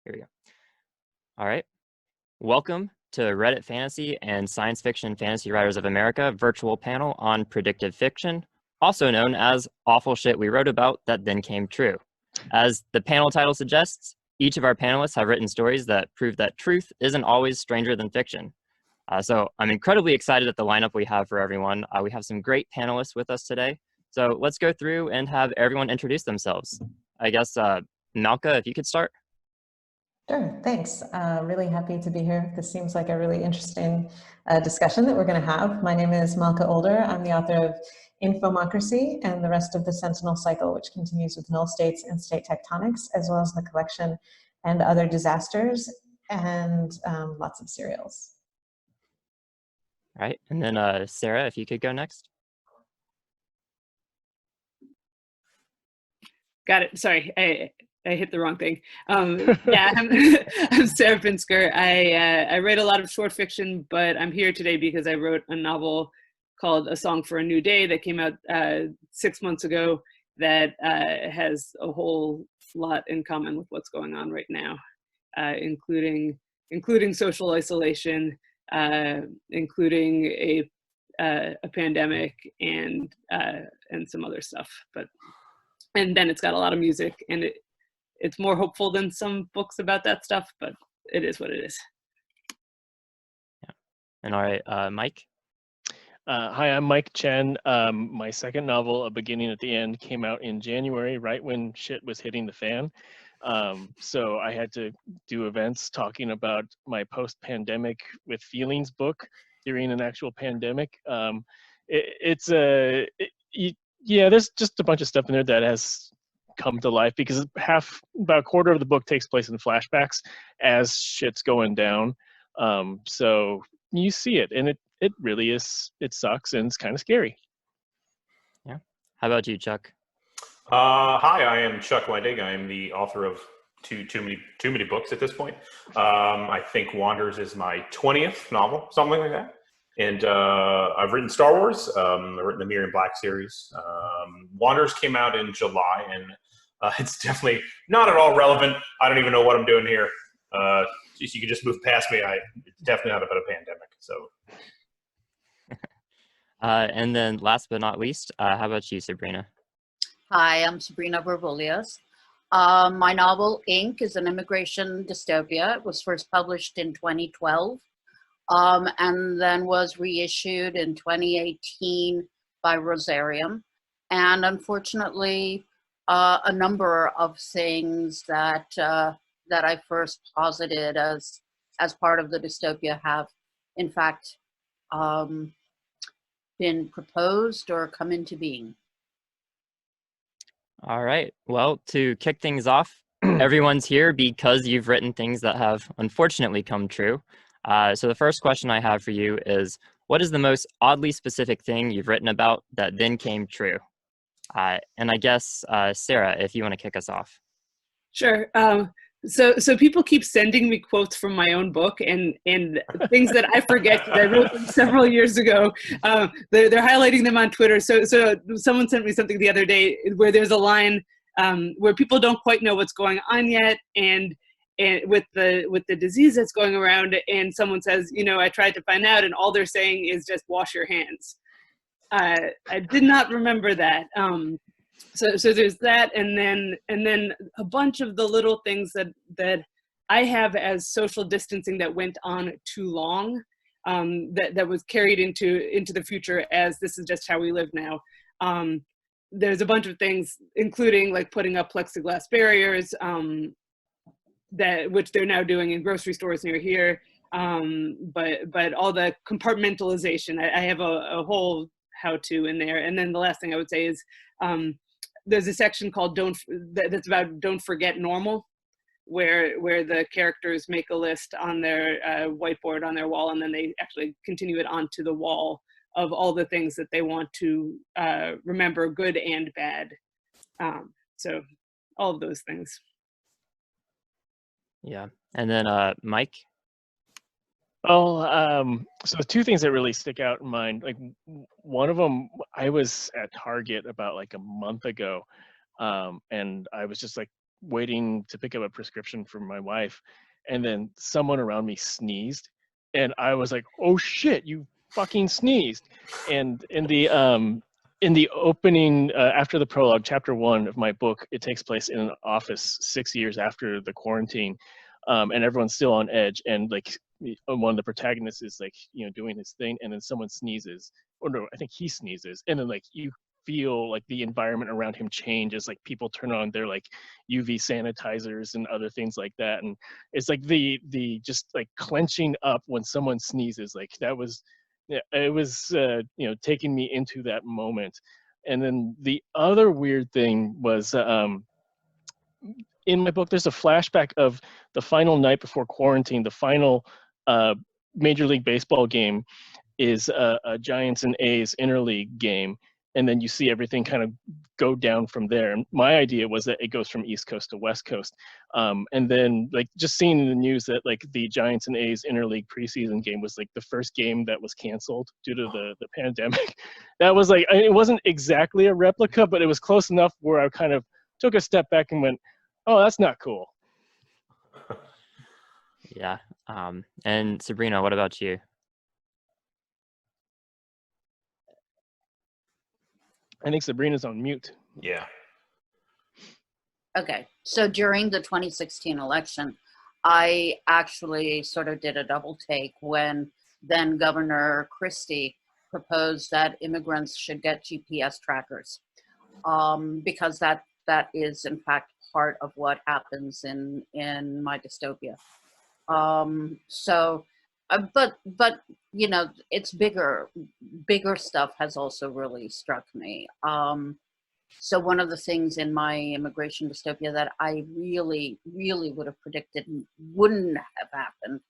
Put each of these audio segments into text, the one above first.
Here we go. All right. Welcome to Reddit Fantasy and Science Fiction Fantasy Writers of America virtual panel on predictive fiction, also known as Awful Shit We Wrote About That Then Came True. As the panel title suggests, each of our panelists have written stories that prove that truth isn't always stranger than fiction. So I'm incredibly excited at the lineup we have for everyone. We have some great panelists with us today. So let's go through and have everyone introduce themselves. I guess, Malka, if you could start. Sure, thanks. Really happy to be here. This seems like a really interesting discussion that we're going to have. My name is Malka Older. I'm the author of Infomocracy and the rest of the Sentinel cycle, which continues with null states and state tectonics, as well as the collection and other disasters and lots of serials. All right, and then Sarah, if you could go next. Got it. Sorry, I hit the wrong thing. Yeah, I'm Sarah Pinsker. I write a lot of short fiction, but I'm here today because I wrote a novel called A Song for a New Day that came out 6 months ago that has a whole lot in common with what's going on right now, including social isolation, including a pandemic and some other stuff. And then it's got a lot of music, and it's more hopeful than some books about that stuff, but it is what it is. Yeah. And all right, Mike. Hi, I'm Mike Chen. My second novel, A Beginning at the End, came out in January, right when shit was hitting the fan. So I had to do events talking about my post-pandemic with feelings book during an actual pandemic. Yeah, there's just a bunch of stuff in there that has come to life because about a quarter of the book takes place in flashbacks as shit's going down. So you see it, and it really is, it sucks, and it's kind of scary. Yeah. How about you, Chuck? Hi, I am Chuck Wendig. I am the author of too many books at this point. I think Wanders is my 20th novel, something like that. And I've written Star Wars. I've written the Mirror in Black series. Wanders came out in July, and it's definitely not at all relevant. I don't even know what I'm doing here. You can just move past me. It's definitely not about a pandemic. So. And then last but not least, how about you, Sabrina? Hi, I'm Sabrina Verbolias. My novel, Ink, is an immigration dystopia. It was first published in 2012. And then was reissued in 2018 by Rosarium. And unfortunately, a number of things that I first posited as part of the dystopia have, in fact, been proposed or come into being. All right. Well, to kick things off, everyone's here because you've written things that have unfortunately come true. So the first question I have for you is, what is the most oddly specific thing you've written about that then came true? And I guess, Sarah, if you want to kick us off. Sure. So people keep sending me quotes from my own book and things that I forget because I wrote them several years ago. They're highlighting them on Twitter. So someone sent me something the other day where there's a line where people don't quite know what's going on yet, and with the disease that's going around, and someone says, I tried to find out, and all they're saying is just wash your hands. I did not remember that. So there's that, and then a bunch of the little things that I have as social distancing that went on too long, that was carried into the future as this is just how we live now. There's a bunch of things, including like putting up plexiglass barriers, which they're now doing in grocery stores near here, but all the compartmentalization. I have a whole how-to in there, and then the last thing I would say is there's a section called that's about don't forget normal, where the characters make a list on their whiteboard on their wall, and then they actually continue it onto the wall of all the things that they want to remember, good and bad. So all of those things. Yeah. And then Mike? Well, so two things that really stick out in mind. Like one of them, I was at Target about like a month ago, and I was just like waiting to pick up a prescription for my wife, and then someone around me sneezed, and I was like, "Oh shit, you fucking sneezed!" And in the opening, after the prologue, chapter 1 of my book, it takes place in an office 6 years after the quarantine, and everyone's still on edge, and like one of the protagonists is like, you know, doing his thing, and then someone sneezes, or no, I think he sneezes, and then like you feel like the environment around him changes, like people turn on their like UV sanitizers and other things like that, and it's like the just like clenching up when someone sneezes, like that was, yeah, it was you know, taking me into that moment. And then the other weird thing was, in my book, there's a flashback of the final night before quarantine. The final uh, Major League Baseball game is a Giants and A's interleague game, and then you see everything kind of go down from there. And my idea was that it goes from East Coast to West Coast, and then like just seeing in the news that like the Giants and A's interleague preseason game was like the first game that was canceled due to the pandemic. That was like, it wasn't exactly a replica, but it was close enough where I kind of took a step back and went, "Oh, that's not cool." Yeah. And Sabrina, what about you? I think Sabrina's on mute. Yeah. Okay, so during the 2016 election, I actually sort of did a double take when then Governor Christie proposed that immigrants should get GPS trackers, because that is in fact part of what happens in my dystopia. But you know, it's bigger stuff has also really struck me. So one of the things in my immigration dystopia that I really would have predicted wouldn't have happened,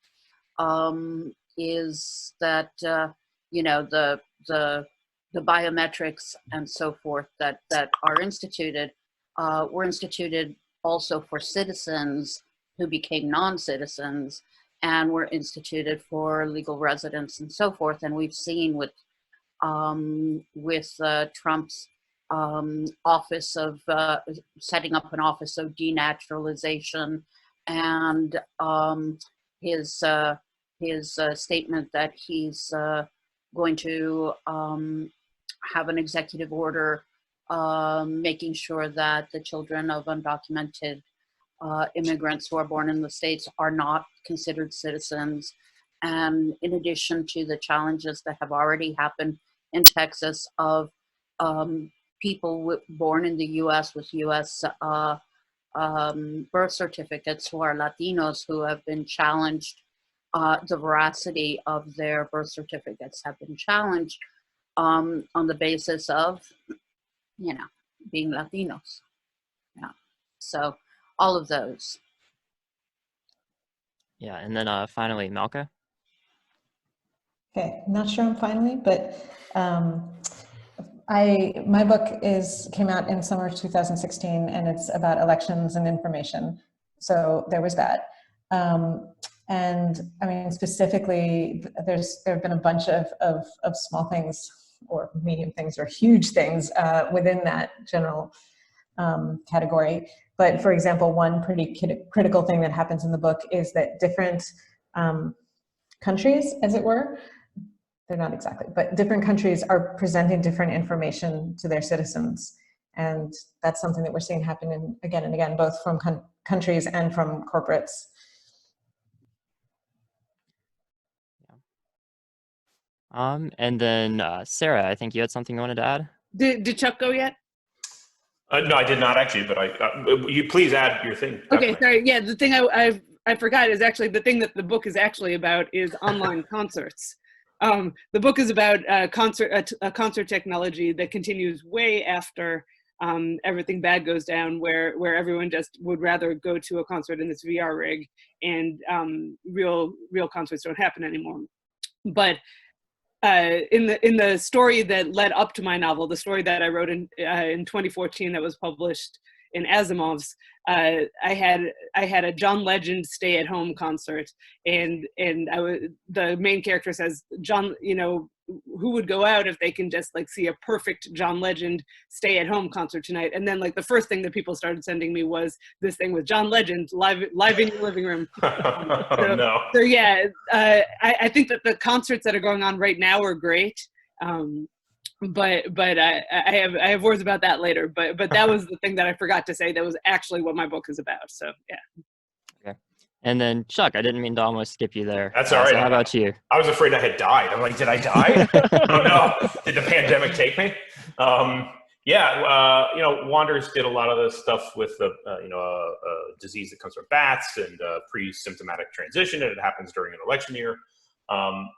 is that you know, the biometrics and so forth that are instituted were instituted also for citizens who became non-citizens, and were instituted for legal residents and so forth. And we've seen with Trump's office of setting up an office of denaturalization, and his statement that he's going to have an executive order making sure that the children of undocumented immigrants who are born in the States are not considered citizens. And in addition to the challenges that have already happened in Texas of people born in the U.S. with U.S. Birth certificates who are Latinos, who have been challenged, the veracity of their birth certificates have been challenged on the basis of, you know, being Latinos. Yeah. So all of those. Yeah, and then finally, Malka. Okay, not sure I'm finally, but my book came out in summer 2016, and it's about elections and information. So there was that. And I mean, specifically, there have been a bunch of small things or medium things or huge things within that general category. But for example, one pretty critical thing that happens in the book is that different countries, as it were, they're not exactly, but different countries are presenting different information to their citizens. And that's something that we're seeing happen again and again, both from countries and from corporates. And then Sarah, I think you had something you wanted to add? Did Chuck go yet? No, I did not actually, but you please add your thing. Definitely. Okay, sorry. Yeah, the thing I forgot is actually the thing that the book is actually about is online concerts. The book is about a concert technology that continues way after everything bad goes down, where everyone just would rather go to a concert in this VR rig, and real concerts don't happen anymore. But in the story that led up to my novel, the story that I wrote in 2014 that was published in Asimov's, I had a John Legend stay-at-home concert, and the main character says, John, you know, who would go out if they can just like see a perfect John Legend stay at home concert tonight. And then like the first thing that people started sending me was this thing with John Legend live in your living room. Oh, no. So yeah, I think that the concerts that are going on right now are great. But I have words about that later. But that was the thing that I forgot to say. That was actually what my book is about. So yeah. Okay. And then Chuck, I didn't mean to almost skip you there. That's all right. So how about you? I was afraid I had died. I'm like, did I die? Oh no! Did the pandemic take me? Wanders did a lot of the stuff with the a disease that comes from bats and pre-symptomatic transition, and it happens during an election year. And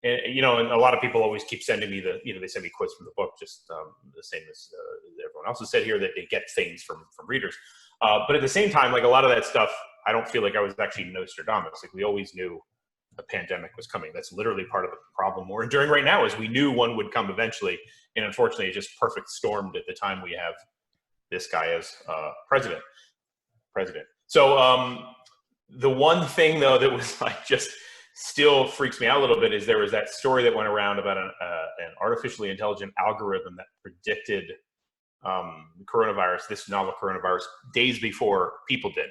a lot of people always keep sending me they send me quotes from the book, just the same as everyone else has said here, that they get things from readers. But at the same time, like a lot of that stuff, I don't feel like I was actually Nostradamus. Like we always knew a pandemic was coming. That's literally part of the problem we're enduring right now, is we knew one would come eventually. And unfortunately, it just perfect stormed at the time we have this guy as president. So the one thing though that was like just still freaks me out a little bit is there was that story that went around about an artificially intelligent algorithm that predicted this novel coronavirus, days before people did.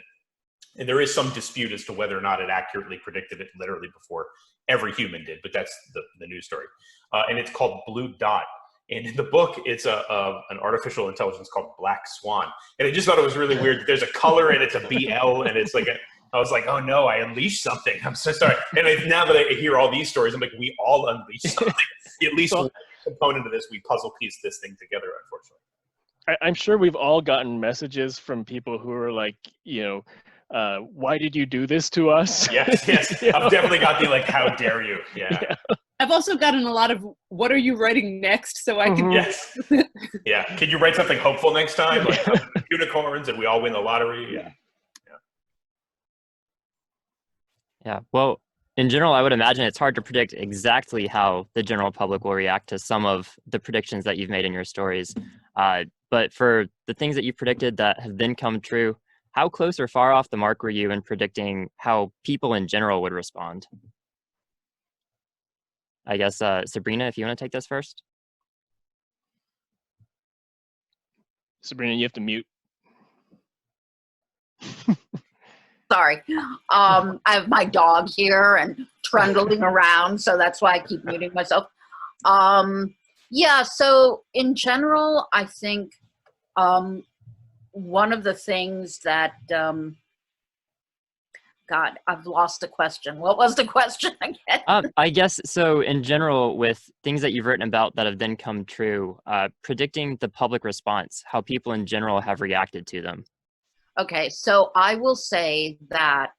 And there is some dispute as to whether or not it accurately predicted it literally before every human did, but that's the news story. And it's called Blue Dot. And in the book, it's an artificial intelligence called Black Swan. And I just thought it was really weird. There's a color and it's a BL, and it's like I was like, oh no, I unleashed something. I'm so sorry. And now that I hear all these stories, I'm like, we all unleashed something. At least one component of this, we puzzle piece this thing together, unfortunately. I'm sure we've all gotten messages from people who are like, why did you do this to us? Yes. I've definitely got the like, how dare you? Yeah. I've also gotten a lot of, what are you writing next? So I can. Yes. Yeah. Can you write something hopeful next time? Like unicorns and we all win the lottery? Yeah. Yeah. Well, in general, I would imagine it's hard to predict exactly how the general public will react to some of the predictions that you've made in your stories. But for the things that you predicted that have then come true, how close or far off the mark were you in predicting how people in general would respond? I guess, Sabrina, if you want to take this first. Sabrina, you have to mute. Sorry. I have my dog here and trundling around, so that's why I keep muting myself. Yeah, so in general, I think one of the things that, God, I've lost the question. What was the question again? I guess, so in general, with things that you've written about that have then come true, predicting the public response, how people in general have reacted to them. Okay, so I will say that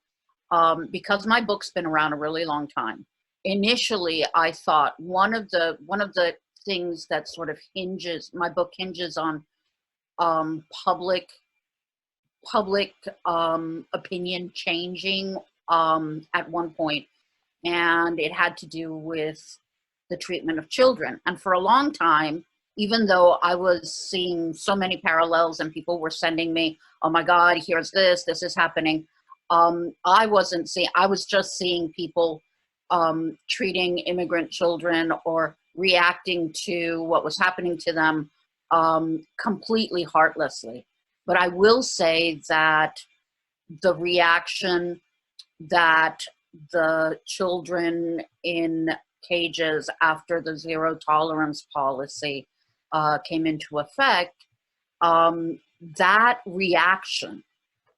because my book's been around a really long time, initially I thought one of the things that sort of my book hinges on public opinion changing at one point, and it had to do with the treatment of children. And for a long time, even though I was seeing so many parallels and people were sending me, oh my God, here's this is happening. I was just seeing people treating immigrant children or reacting to what was happening to them completely heartlessly. But I will say that the reaction that the children in cages after the zero tolerance policy came into effect, that reaction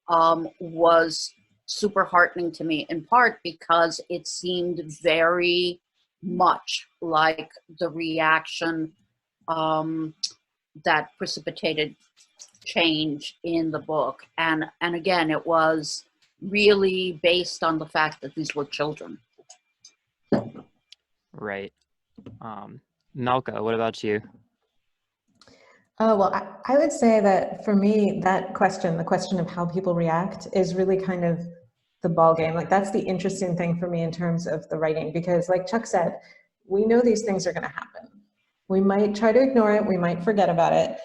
was super heartening to me, in part because it seemed very much like the reaction that precipitated change in the book. And again, it was really based on the fact that these were children. Right. Malka, what about you? Oh, well, I would say that for me, that question, the question of how people react, is really kind of the ball game. Like, that's the interesting thing for me in terms of the writing, because like Chuck said, we know these things are going to happen. We might try to ignore it. We might forget about it.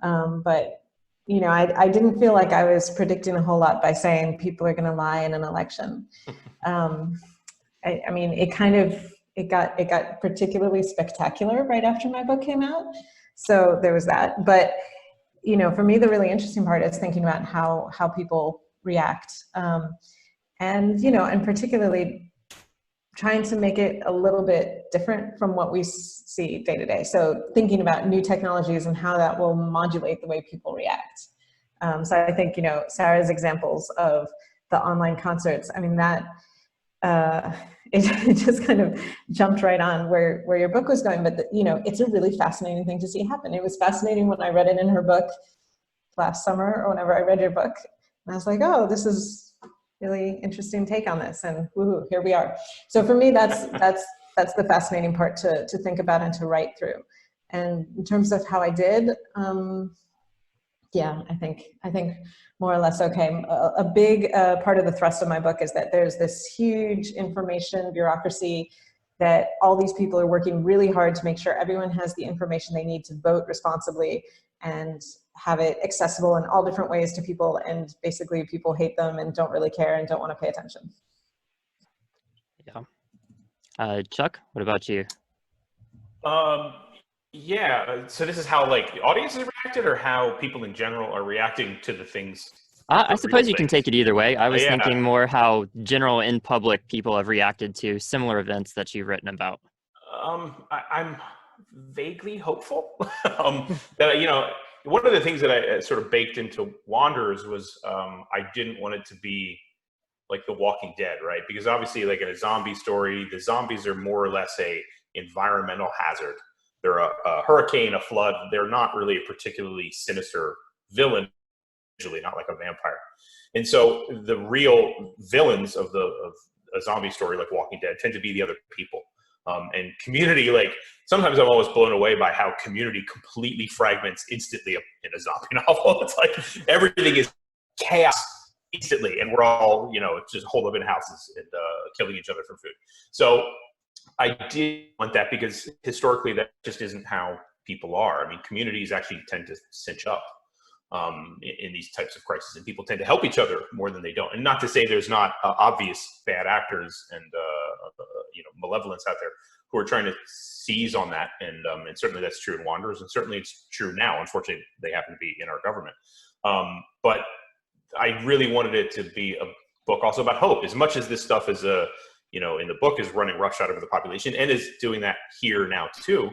But you know, I didn't feel like I was predicting a whole lot by saying people are going to lie in an election. I mean, it kind of it got particularly spectacular right after my book came out. So there was that. But, you know, for me, the really interesting part is thinking about how people react. And, you know, and particularly trying to make it a little bit different from what we see day to day. So thinking about new technologies and how that will modulate the way people react. So I think, you know, Sarah's examples of the online concerts, I mean, that it just kind of jumped right on where your book was going. But, you know, it's a really fascinating thing to see happen. It was fascinating when I read it in her book last summer or whenever I read your book. And I was like, oh, this is really interesting take on this, and woohoo, here we are. So for me, that's the fascinating part to think about and to write through. And in terms of how I did, yeah, I think more or less okay. A big part of the thrust of my book is that there's this huge information bureaucracy that all these people are working really hard to make sure everyone has the information they need to vote responsibly and have it accessible in all different ways to people, and basically people hate them and don't really care and don't want to pay attention. Yeah. Chuck, what about you? Yeah, so this is how like the audiences reacted, or how people in general are reacting to the things? I suppose you can take it either way. I was Yeah. thinking more how general in public people have reacted to similar events that you've written about. I'm vaguely hopeful. That, you know, one of the things that I sort of baked into Wanderers was I didn't want it to be like The Walking Dead, right? Because obviously, like in a zombie story, the zombies are more or less a environmental hazard. They're a hurricane, a flood. They're not really a particularly sinister villain, usually not like a vampire. And so the real villains of a zombie story like Walking Dead tend to be the other people. And Community, like sometimes I'm always blown away by how Community completely fragments instantly in a zombie novel. It's like everything is chaos instantly, and we're all, you know, just holed up in houses and killing each other for food. So I did want that because historically that just isn't how people are. I mean, communities actually tend to cinch up in these types of crises, and people tend to help each other more than they don't. And not to say there's not obvious bad actors and you know, malevolence out there who are trying to seize on that, and certainly that's true in Wanderers, and certainly it's true now. Unfortunately, they happen to be in our government. But I really wanted it to be a book also about hope, as much as this stuff is you know, in the book is running roughshod over the population and is doing that here now too.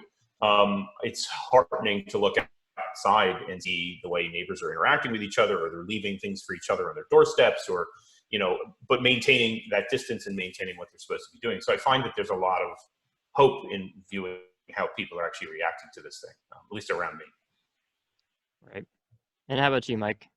It's heartening to look outside and see the way neighbors are interacting with each other, or they're leaving things for each other on their doorsteps, or, you know, but maintaining that distance and maintaining what they're supposed to be doing. So I find that there's a lot of hope in viewing how people are actually reacting to this thing, at least around me. Right. And how about you, Mike?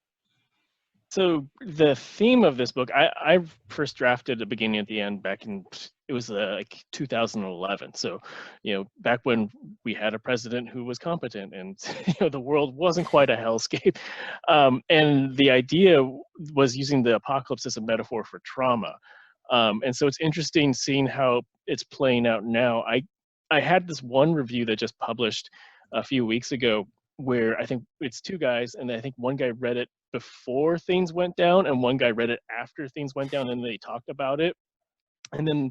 So the theme of this book, I first drafted the beginning at the end back in, it was like 2011. So, you know, back when we had a president who was competent, and, you know, the world wasn't quite a hellscape. And the idea was using the apocalypse as a metaphor for trauma. And so it's interesting seeing how it's playing out now. I had this one review that just published a few weeks ago, where I think it's two guys, and I think one guy read it before things went down and one guy read it after things went down, and they talked about it. And then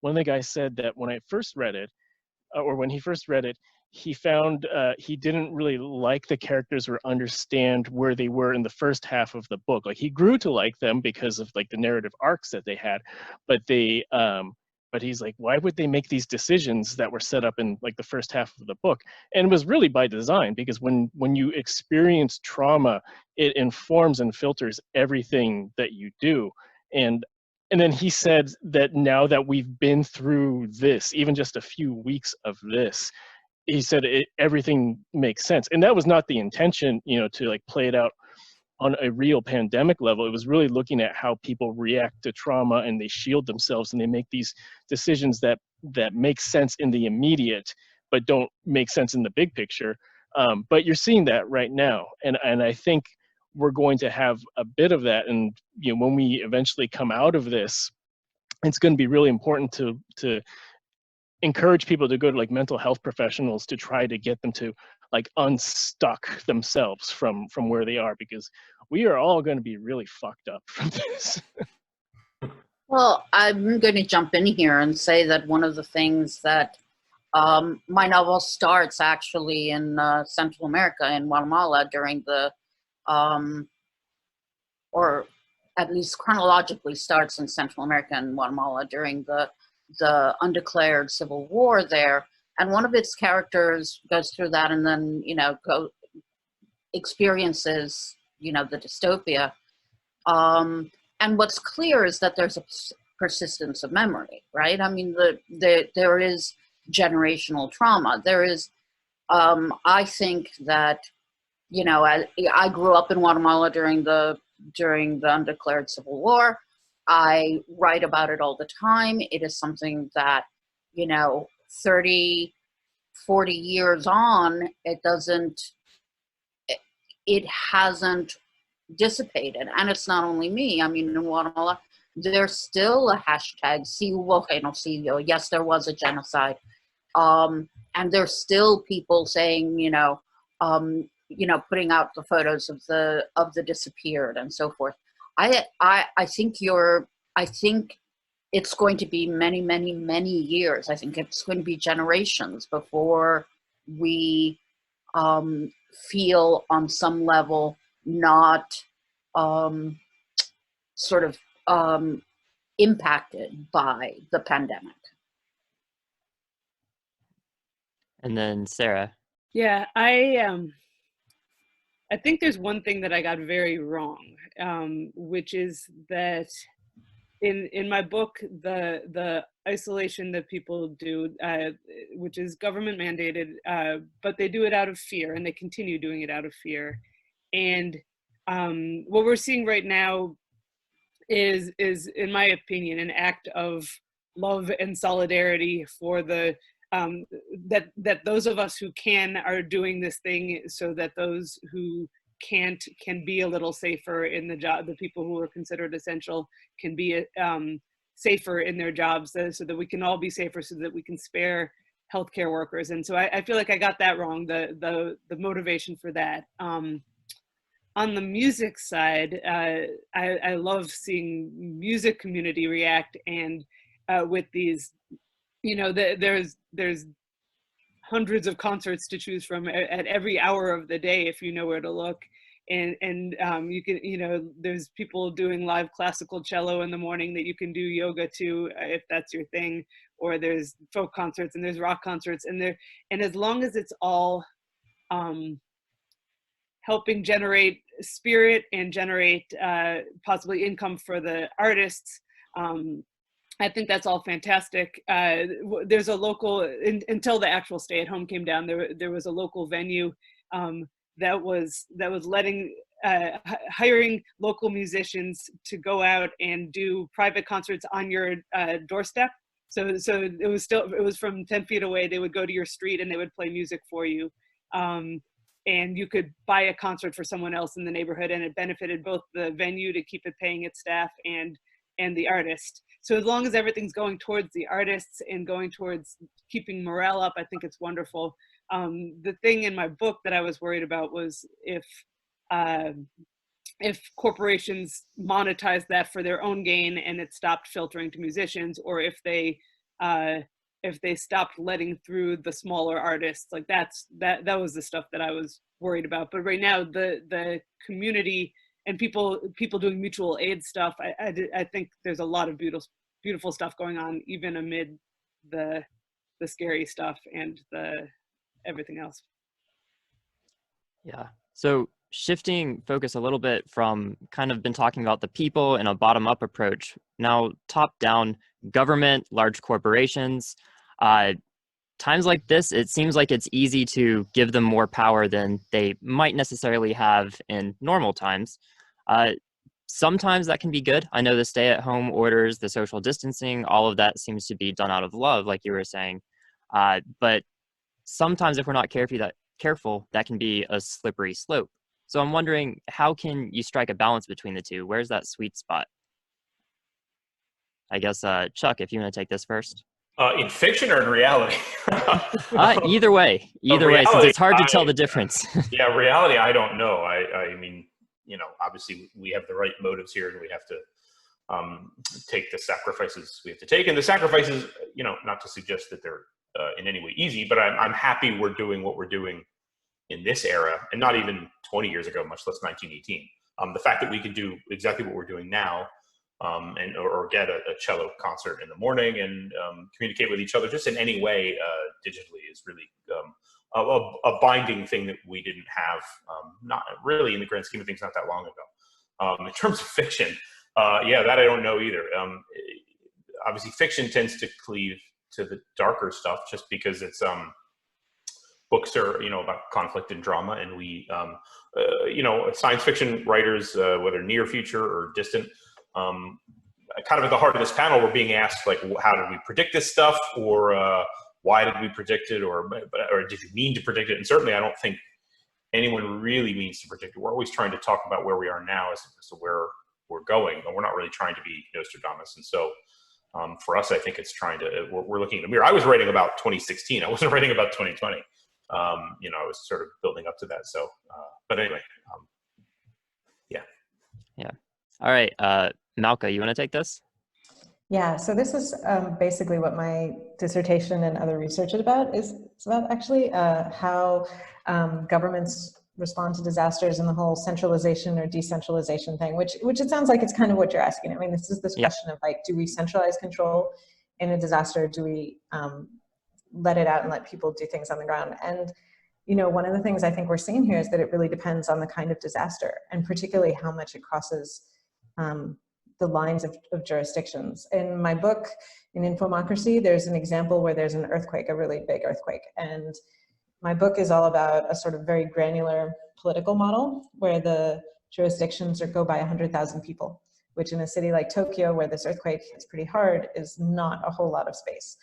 one of the guys said that when I first read it, or when he first read it, he found he didn't really like the characters or understand where they were in the first half of the book. Like, he grew to like them because of like the narrative arcs that they had, but they but he's like, why would they make these decisions that were set up in like the first half of the book? And it was really by design, because when you experience trauma, it informs and filters everything that you do. And then he said that now that we've been through this, even just a few weeks of this, he said everything makes sense. And that was not the intention, you know, to like play it out on a real pandemic level. It was really looking at how people react to trauma, and they shield themselves, and they make these decisions that make sense in the immediate, but don't make sense in the big picture. But you're seeing that right now. And I think we're going to have a bit of that. And, you know, when we eventually come out of this, it's going to be really important to encourage people to go to like mental health professionals to try to get them to like unstuck themselves from where they are, because we are all going to be really fucked up from this. Well, I'm going to jump in here and say that one of the things that my novel starts actually in Central America, in Guatemala, during the, or at least chronologically starts in Central America and Guatemala during the undeclared civil war there. And one of its characters goes through that and then, experiences, the dystopia. And what's clear is that there's a persistence of memory, right? I mean, there is generational trauma. There is, I think that, I grew up in Guatemala during the undeclared civil war. I write about it all the time. It is something that, 30, 40 years on, it hasn't dissipated. And it's not only me. I mean, in Guatemala, there's still a hashtag, Si hubo genocidio. Yes, there was a genocide. And there's still people saying, putting out the photos of the disappeared and so forth. I think it's going to be many, many, many years. I think it's going to be generations before we feel on some level not impacted by the pandemic. And then Sarah. Yeah, I think there's one thing that I got very wrong, which is that in my book, the isolation that people do, which is government mandated, but they do it out of fear, and they continue doing it out of fear. And what we're seeing right now is, in my opinion, an act of love and solidarity for the that those of us who can are doing this thing so that those who can't can be a little safer in the job. The people who are considered essential can be safer in their jobs, so that we can all be safer, so that we can spare healthcare workers. And so I feel like I got that wrong, the motivation for that. On the music side, I love seeing music community react, and with these, there's hundreds of concerts to choose from at every hour of the day if you know where to look. And you can, there's people doing live classical cello in the morning that you can do yoga to if that's your thing, or there's folk concerts and there's rock concerts, and as long as it's all helping generate spirit and generate possibly income for the artists, I think that's all fantastic. There's a local, until the actual stay-at-home came down, there was a local venue that was letting, hiring local musicians to go out and do private concerts on your doorstep. So it was from 10 feet away. They would go to your street and they would play music for you. And you could buy a concert for someone else in the neighborhood, and it benefited both the venue to keep it paying its staff and the artist. So as long as everything's going towards the artists and going towards keeping morale up, I think it's wonderful. The thing in my book that I was worried about was if corporations monetize that for their own gain and it stopped filtering to musicians, or if they stopped letting through the smaller artists. Like that was the stuff that I was worried about. But right now, the community and people doing mutual aid stuff, I think there's a lot of beautiful stuff going on, even amid the scary stuff and the everything else. Yeah. So shifting focus a little bit from kind of been talking about the people in a bottom-up approach, now top-down, government, large corporations. Times like this, it seems like it's easy to give them more power than they might necessarily have in normal times. Sometimes that can be good. I know the stay-at-home orders, the social distancing, all of that seems to be done out of love, like you were saying. But sometimes if we're not careful, that can be a slippery slope. So I'm wondering, how can you strike a balance between the two? Where's that sweet spot? I guess, Chuck, if you want to take this first. In fiction or in reality? Either way, since it's hard to tell the difference. Yeah, reality, I don't know. I mean, obviously we have the right motives here, and we have to take the sacrifices we have to take. And the sacrifices, you know, not to suggest that they're in any way easy, but I'm happy we're doing what we're doing in this era, and not even 20 years ago, much less 1918. The fact that we can do exactly what we're doing now, or get a cello concert in the morning and communicate with each other just in any way digitally is really a binding thing that we didn't have, not really in the grand scheme of things, not that long ago. In terms of fiction, yeah, that I don't know either. Obviously, fiction tends to cleave to the darker stuff just because it's books are, you know, about conflict and drama, and we, you know, science fiction writers, whether near future or distant, kind of at the heart of this panel, we're being asked, like, how did we predict this stuff, or why did we predict it, or did you mean to predict it? And certainly, I don't think anyone really means to predict it. We're always trying to talk about where we are now as opposed to where we're going, but we're not really trying to be Nostradamus. And so, for us, I think it's trying to, we're looking in the mirror. I was writing about 2016. I wasn't writing about 2020. You know, I was sort of building up to that. So, but anyway, yeah. Yeah. All right. Malka, you want to take this? Yeah, so this is basically what my dissertation and other research is about. It's about actually how governments respond to disasters and the whole centralization or decentralization thing, which it sounds like it's kind of what you're asking. I mean, this is this question of, like, do we centralize control in a disaster? Do we let it out and let people do things on the ground? And, you know, one of the things I think we're seeing here is that it really depends on the kind of disaster, and particularly how much it crosses the lines of jurisdictions. In my book, in Infomocracy, there's an example where there's an earthquake, a really big earthquake. And my book is all about a sort of very granular political model where the jurisdictions go by 100,000 people, which in a city like Tokyo, where this earthquake hits pretty hard, is not a whole lot of space.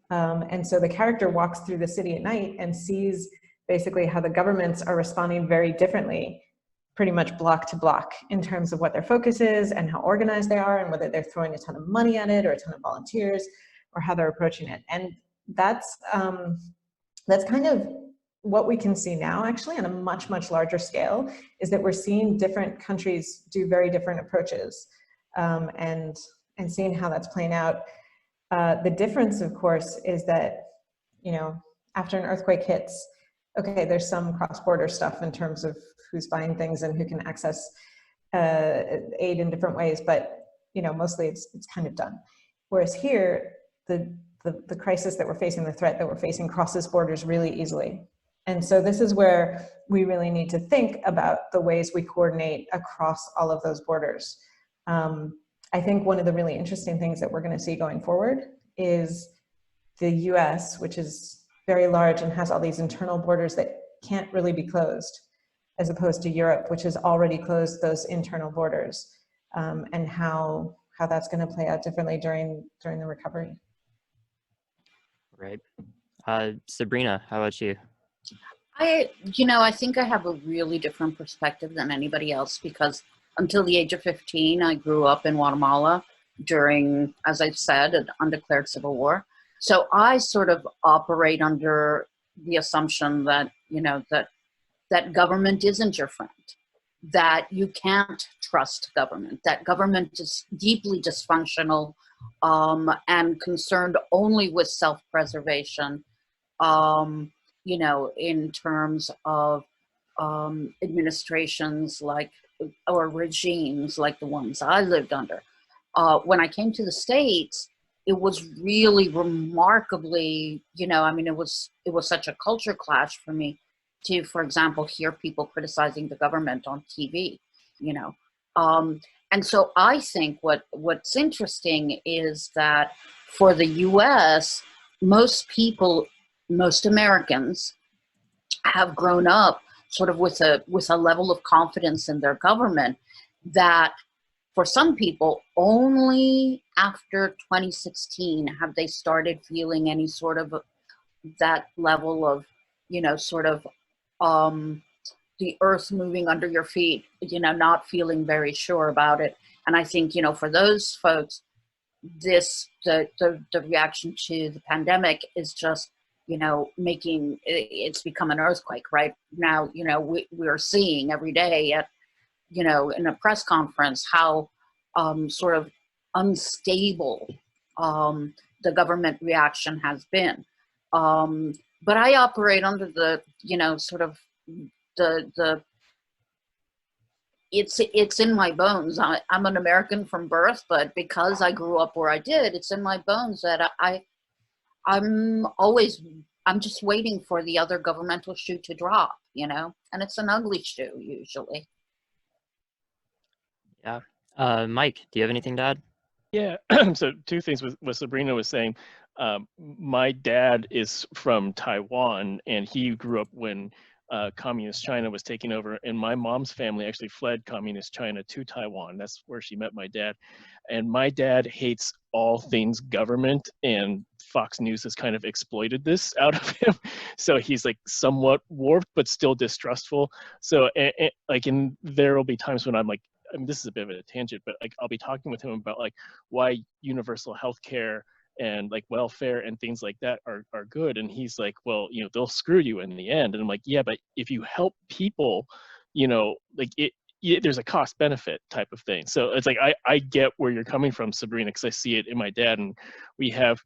And so the character walks through the city at night and sees basically how the governments are responding very differently, pretty much block to block, in terms of what their focus is and how organized they are, and whether they're throwing a ton of money at it or a ton of volunteers, or how they're approaching it. And that's kind of what we can see now, actually, on a much, much larger scale, is that we're seeing different countries do very different approaches, and seeing how that's playing out. The difference, of course, is that, you know, after an earthquake hits, okay, there's some cross-border stuff in terms of who's buying things and who can access aid in different ways, but, you know, mostly it's kind of done. Whereas here, the crisis that we're facing, the threat that we're facing, crosses borders really easily. And so this is where we really need to think about the ways we coordinate across all of those borders. I think one of the really interesting things that we're going to see going forward is the US, which is very large and has all these internal borders that can't really be closed, as opposed to Europe, which has already closed those internal borders, and how that's going to play out differently during the recovery. Right. Sabrina, how about you? I think I have a really different perspective than anybody else, because until the age of 15, I grew up in Guatemala during, as I've said, an undeclared civil war. So I sort of operate under the assumption that, you know, that government isn't your friend, that you can't trust government, that government is deeply dysfunctional and concerned only with self-preservation, you know, in terms of administrations like, or regimes like the ones I lived under. When I came to the States, it was really remarkably, you know, I mean, it was such a culture clash for me to, for example, hear people criticizing the government on TV, you know. And so I think what's interesting is that for the US, most people, most Americans have grown up sort of with a level of confidence in their government that for some people, only after 2016 have they started feeling any sort of that level of, you know, sort of the earth moving under your feet, you know, not feeling very sure about it. And I think, you know, for those folks, the reaction to the pandemic is just, you know, making it's become an earthquake right now. You know, we are seeing every day at, you know, in a press conference how sort of unstable the government reaction has been. But I operate under the, sort of the it's in my bones. I'm an American from birth, but because I grew up where I did, it's in my bones that I'm just waiting for the other governmental shoe to drop, and it's an ugly shoe usually. Yeah. Mike, do you have anything to add? Yeah, so two things with what Sabrina was saying. My dad is from Taiwan, and he grew up when communist China was taking over, and my mom's family actually fled communist China to Taiwan. That's where she met my dad. And my dad hates all things government, and Fox News has kind of exploited this out of him. So he's like somewhat warped, but still distrustful. So there will be times when I'm like, I mean, this is a bit of a tangent, but like I'll be talking with him about like why universal health care and like welfare and things like that are good. And he's like, well, they'll screw you in the end. And I'm like, yeah, but if you help people, like there's a cost benefit type of thing. So it's like, I get where you're coming from, Sabrina, because I see it in my dad, and we have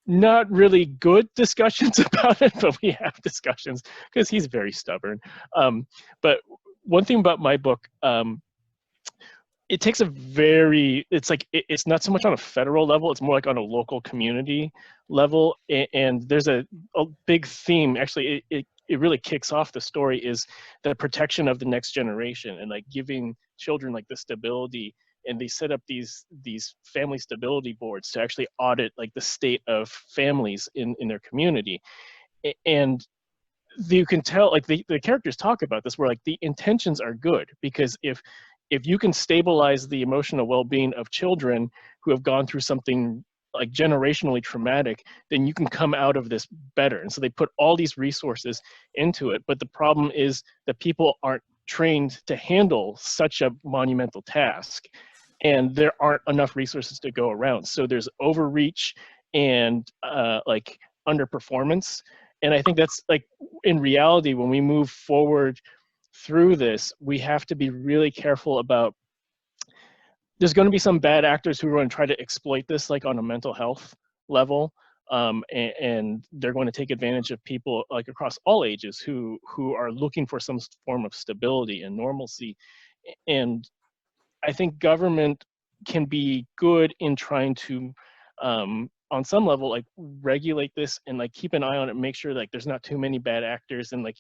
not really good discussions about it, but we have discussions because he's very stubborn. But one thing about my book, it takes it's not so much on a federal level, it's more like on a local community level. And there's a big theme, actually, it really kicks off the story, is the protection of the next generation and like giving children like the stability. And they set up these family stability boards to actually audit like the state of families in their community. And you can tell, like the characters talk about this, where like the intentions are good, because if you can stabilize the emotional well-being of children who have gone through something like generationally traumatic, then you can come out of this better. And so they put all these resources into it. But the problem is that people aren't trained to handle such a monumental task, and there aren't enough resources to go around. So there's overreach and like underperformance. And I think that's like, in reality, when we move forward through this, we have to be really careful about, there's going to be some bad actors who are going to try to exploit this like on a mental health level. And they're going to take advantage of people like across all ages who are looking for some form of stability and normalcy. And I think government can be good in trying to, on some level, like regulate this and like keep an eye on it, make sure like there's not too many bad actors, and like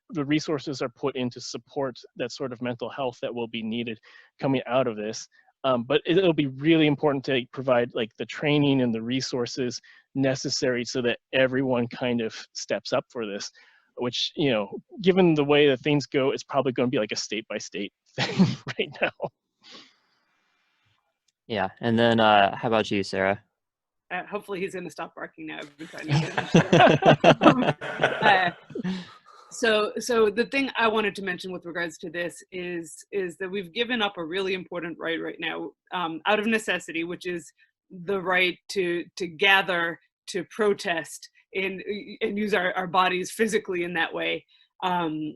the resources are put into support that sort of mental health that will be needed coming out of this. But it'll be really important to provide like the training and the resources necessary so that everyone kind of steps up for this, which, given the way that things go, it's probably going to be like a state by state thing right now. Yeah. And then how about you, Sarah? Hopefully he's going to stop barking now. I've been trying to get him. So the thing I wanted to mention with regards to this is that we've given up a really important right now, out of necessity, which is the right to gather, to protest, and use our bodies physically in that way. And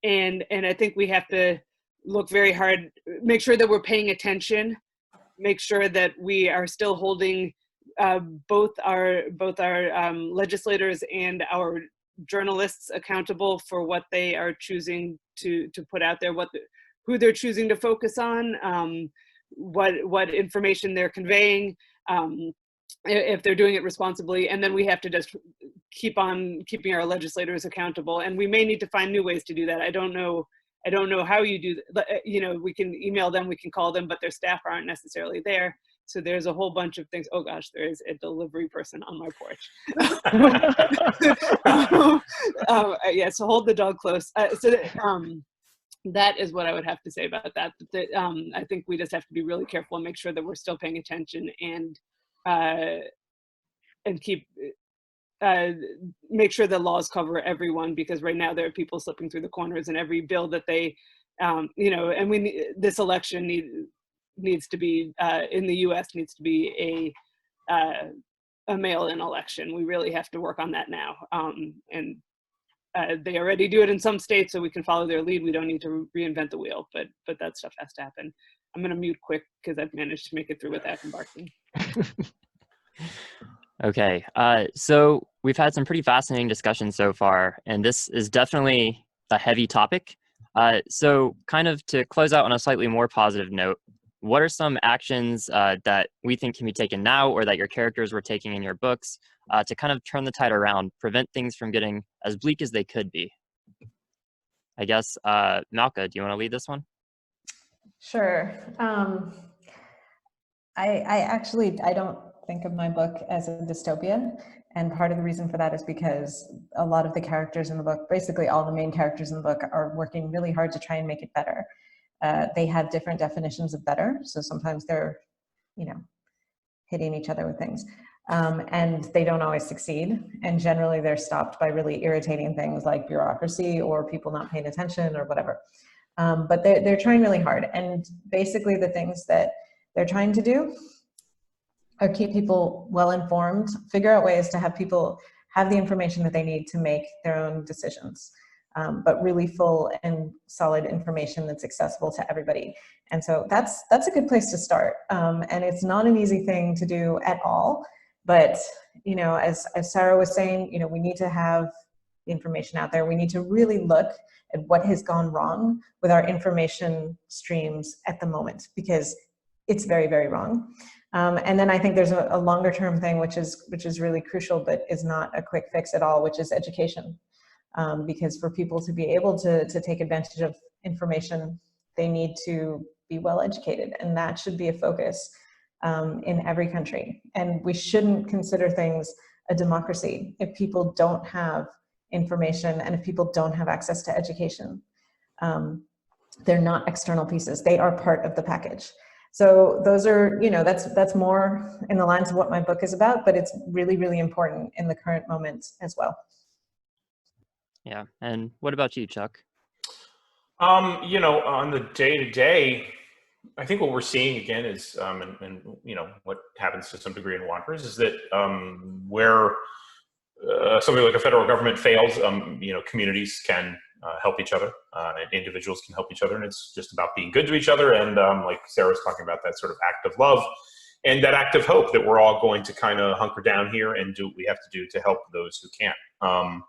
I think we have to look very hard, make sure that we're paying attention, make sure that we are still holding both our legislators and our journalists accountable for what they are choosing to put out there, who they're choosing to focus on, what information they're conveying, if they're doing it responsibly. And then we have to just keep on keeping our legislators accountable. And we may need to find new ways to do that. I don't know how you do that. We can email them, we can call them, but their staff aren't necessarily there. So there's a whole bunch of things. Oh gosh, there is a delivery person on my porch. Yeah, so hold the dog close. That is what I would have to say about that. I think we just have to be really careful and make sure that we're still paying attention and keep make sure the laws cover everyone, because right now there are people slipping through the corners, and every bill that they, and this election needs to be in the U.S. needs to be a mail-in election. We really have to work on that now, and they already do it in some states, so we can follow their lead. We don't need to reinvent the wheel, but that stuff has to happen. I'm going to mute quick because I've managed to make it through without embarking. Okay, so we've had some pretty fascinating discussions so far, and this is definitely a heavy topic. So kind of to close out on a slightly more positive note, what are some actions that we think can be taken now or that your characters were taking in your books to kind of turn the tide around, prevent things from getting as bleak as they could be? I guess, Malka, do you want to lead this one? Sure. I don't think of my book as a dystopia. And part of the reason for that is because a lot of the characters in the book, basically all the main characters in the book, are working really hard to try and make it better. They have different definitions of better. So sometimes they're, hitting each other with things. And they don't always succeed. And generally they're stopped by really irritating things like bureaucracy or people not paying attention or whatever. But they're trying really hard. And basically the things that they're trying to do are keep people well informed, figure out ways to have people have the information that they need to make their own decisions, but really full and solid information that's accessible to everybody. And so that's a good place to start. And it's not an easy thing to do at all. But as Sarah was saying, we need to have the information out there. We need to really look at what has gone wrong with our information streams at the moment, because it's very, very wrong. And then I think there's a longer term thing, which is really crucial, but is not a quick fix at all, which is education. Because for people to be able to take advantage of information, they need to be well educated, and that should be a focus in every country. And we shouldn't consider things a democracy if people don't have information and if people don't have access to education. They're not external pieces, they are part of the package. So those are, that's more in the lines of what my book is about, but it's really, really important in the current moment as well. Yeah, and what about you, Chuck? On the day-to-day, I think what we're seeing again is, and what happens to some degree in Wanderers is that where something like a federal government fails, communities can help each other, and individuals can help each other, and it's just about being good to each other, and like Sarah was talking about, that sort of act of love and that act of hope that we're all going to kind of hunker down here and do what we have to do to help those who can't.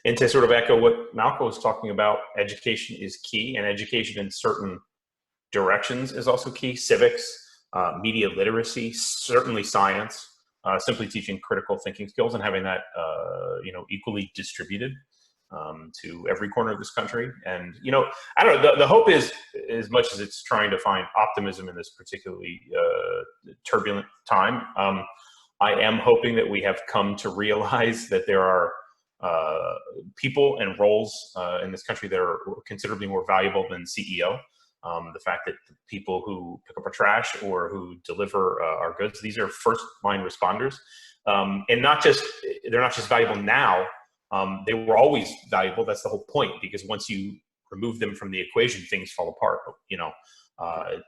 And to sort of echo what Malcolm was talking about, education is key, and education in certain directions is also key. Civics, media literacy, certainly science, simply teaching critical thinking skills and having that equally distributed to every corner of this country. And I don't know, the hope is, as much as it's trying to find optimism in this particularly turbulent time, I am hoping that we have come to realize that there are people and roles in this country that are considerably more valuable than CEO. The fact that the people who pick up our trash or who deliver our goods, these are first line responders. And they're not just valuable now, they were always valuable. That's the whole point, because once you remove them from the equation, things fall apart,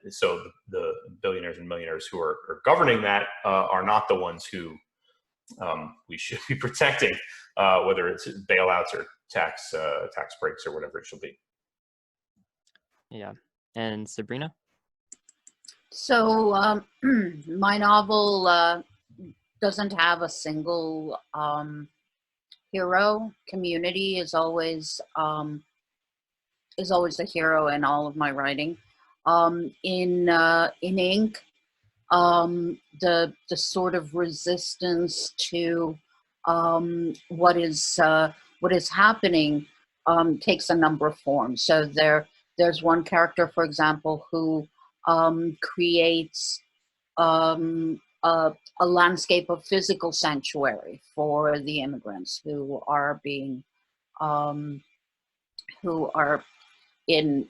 so the billionaires and millionaires who are governing that are not the ones who we should be protecting, whether it's bailouts or tax breaks or whatever it shall be. Yeah. And Sabrina? So my novel doesn't have a single hero. Community is always the hero in all of my writing. In Ink, the sort of resistance to what is happening takes a number of forms. So there's one character, for example, who creates a landscape of physical sanctuary for the immigrants who are being who are in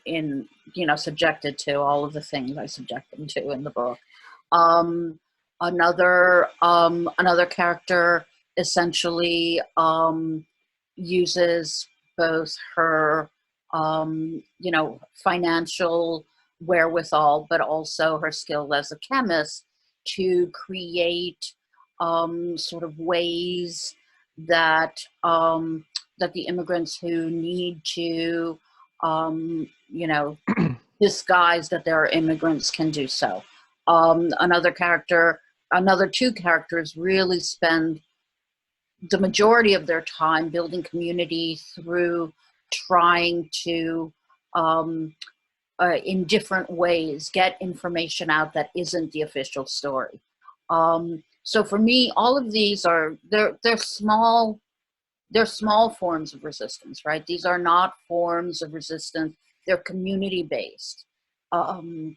subjected to all of the things I subject them to in the book. Another character essentially uses both her financial wherewithal, but also her skill as a chemist to create sort of ways that that the immigrants who need to disguise that there are immigrants can do so. Another two characters really spend the majority of their time building community through trying to, in different ways, get information out that isn't the official story. So for me, all of these they're small forms of resistance, right? These are not forms of resistance. They're community-based. And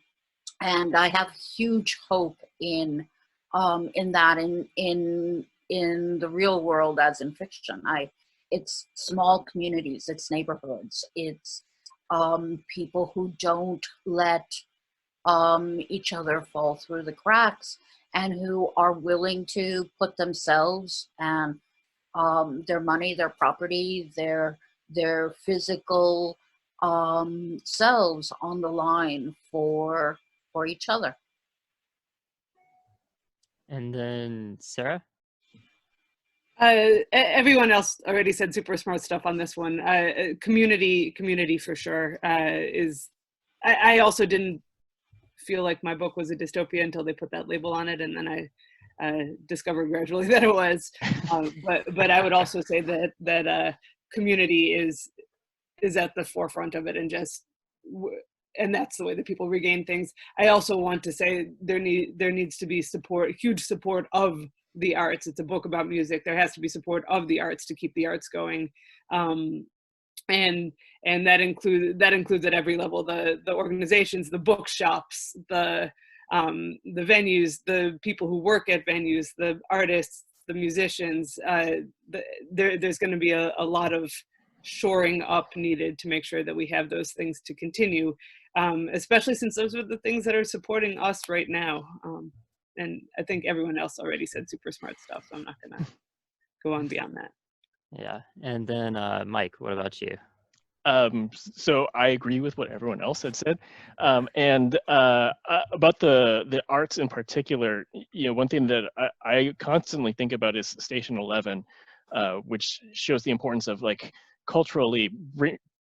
I have huge hope in that in the real world as in fiction. It's small communities, it's neighborhoods, it's people who don't let each other fall through the cracks, and who are willing to put themselves and their money, their property, their physical selves on the line for each other. And then Sarah? Everyone else already said super smart stuff on this one. Community for sure is. I also didn't feel like my book was a dystopia until they put that label on it, and then I discovered gradually that it was. But I would also say that community is at the forefront of it, and that's the way that people regain things. I also want to say there needs to be huge support of the arts. It's a book about music. There has to be support of the arts to keep the arts going, and that includes at every level, the organizations, the bookshops, the venues, the people who work at venues, the artists, the musicians. There's going to be a lot of shoring up needed to make sure that we have those things to continue, especially since those are the things that are supporting us right now. And I think everyone else already said super smart stuff, so I'm not going to go on beyond that. Yeah. And then Mike, what about you? So I agree with what everyone else had said. And about the arts in particular, one thing that I constantly think about is Station 11, which shows the importance of like culturally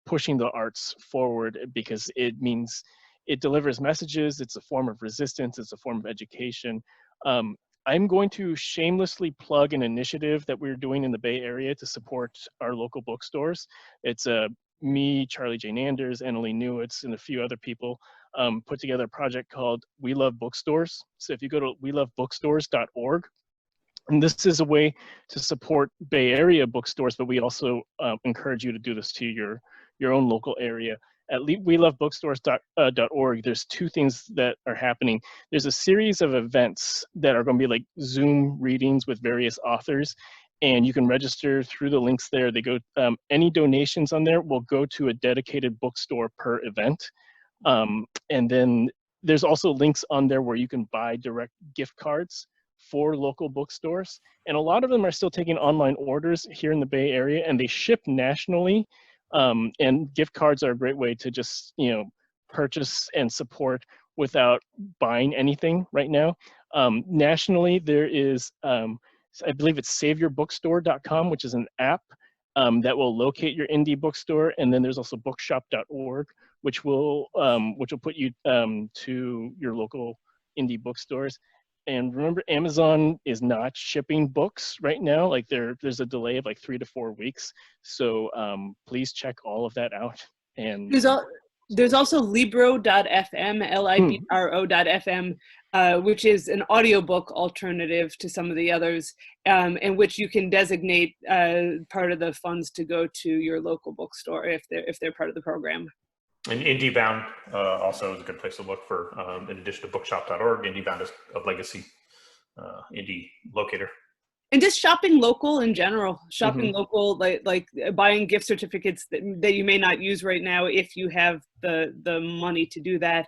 pushing the arts forward, because it means it delivers messages. It's a form of resistance. It's a form of education. I'm going to shamelessly plug an initiative that we're doing in the Bay Area to support our local bookstores. It's me, Charlie Jane Anders, Annalie Newitz, and a few other people put together a project called We Love Bookstores. So if you go to welovebookstores.org, and this is a way to support Bay Area bookstores, but we also encourage you to do this to your own local area. At welovebookstores.org, there's two things that are happening. There's a series of events that are going to be like Zoom readings with various authors, and you can register through the links there. They go, any donations on there will go to a dedicated bookstore per event. And then there's also links on there where you can buy direct gift cards for local bookstores. And a lot of them are still taking online orders here in the Bay Area, and they ship nationally. And gift cards are a great way to just, purchase and support without buying anything right now. Nationally, there is, I believe it's saveyourbookstore.com, which is an app that will locate your indie bookstore. And then there's also bookshop.org, which will put you to your local indie bookstores. And remember, Amazon is not shipping books right now. Like there's a delay of like 3 to 4 weeks. So please check all of that out. And there's also libro.fm, libro.fm, which is an audiobook alternative to some of the others, in which you can designate part of the funds to go to your local bookstore if they're part of the program. And IndieBound also is a good place to look for, in addition to bookshop.org, IndieBound is a legacy indie locator. And just shopping local in general, local, like buying gift certificates that you may not use right now if you have the money to do that,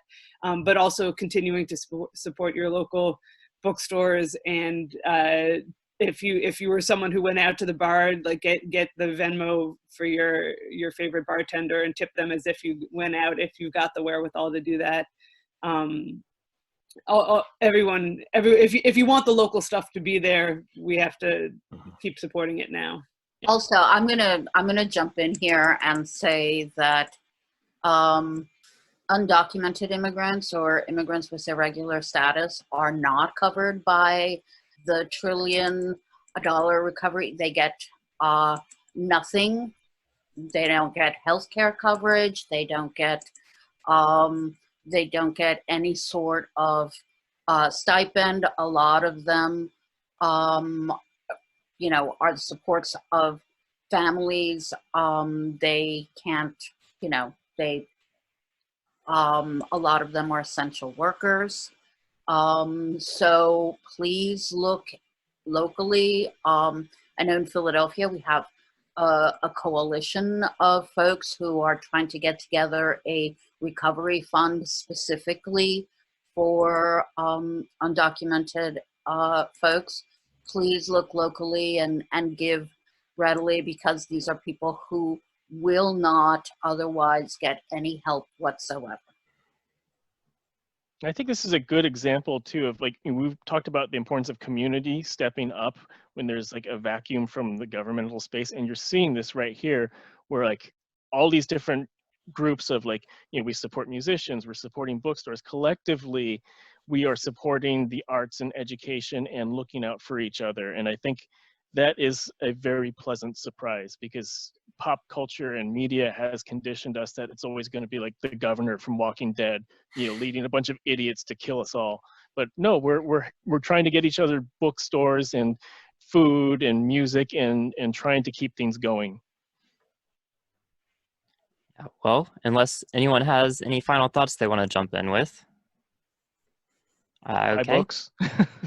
but also continuing to support your local bookstores. And if you were someone who went out to the bar, like get the Venmo for your favorite bartender and tip them as if you went out, if you've got the wherewithal to do that. If you want the local stuff to be there, we have to keep supporting it now. Also, I'm gonna jump in here and say that undocumented immigrants or immigrants with irregular status are not covered by the $1 trillion recovery. They get nothing. They don't get health care coverage. They don't get any sort of stipend. A lot of them, you know, are the supports of families. They can't, you know, a lot of them are essential workers. So please look locally. I know in Philadelphia we have a coalition of folks who are trying to get together a recovery fund specifically for undocumented folks. Please look locally and give readily, because these are people who will not otherwise get any help whatsoever. I think this is a good example too of, like, we've talked about the importance of community stepping up when there's like a vacuum from the governmental space, and you're seeing this right here where like all these different groups of, like, you know, we support musicians, we're supporting bookstores, collectively we are supporting the arts and education and looking out for each other. And I think that is a very pleasant surprise, because pop culture and media has conditioned us that it's always going to be like the governor from Walking Dead, you know, leading a bunch of idiots to kill us all. But no, we're trying to get each other bookstores and food and music and trying to keep things going. Well, unless anyone has any final thoughts they want to jump in with. Buy Okay. books.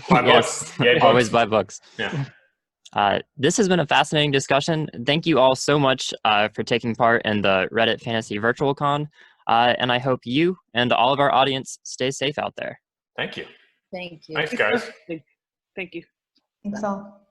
Buy Yes, books. Yay, always books. buy books. Yeah. This has been a fascinating discussion. Thank you all so much for taking part in the Reddit Fantasy Virtual Con. And I hope you and all of our audience stay safe out there. Thank you. Thank you. Thanks, guys. Thank you. Thanks all.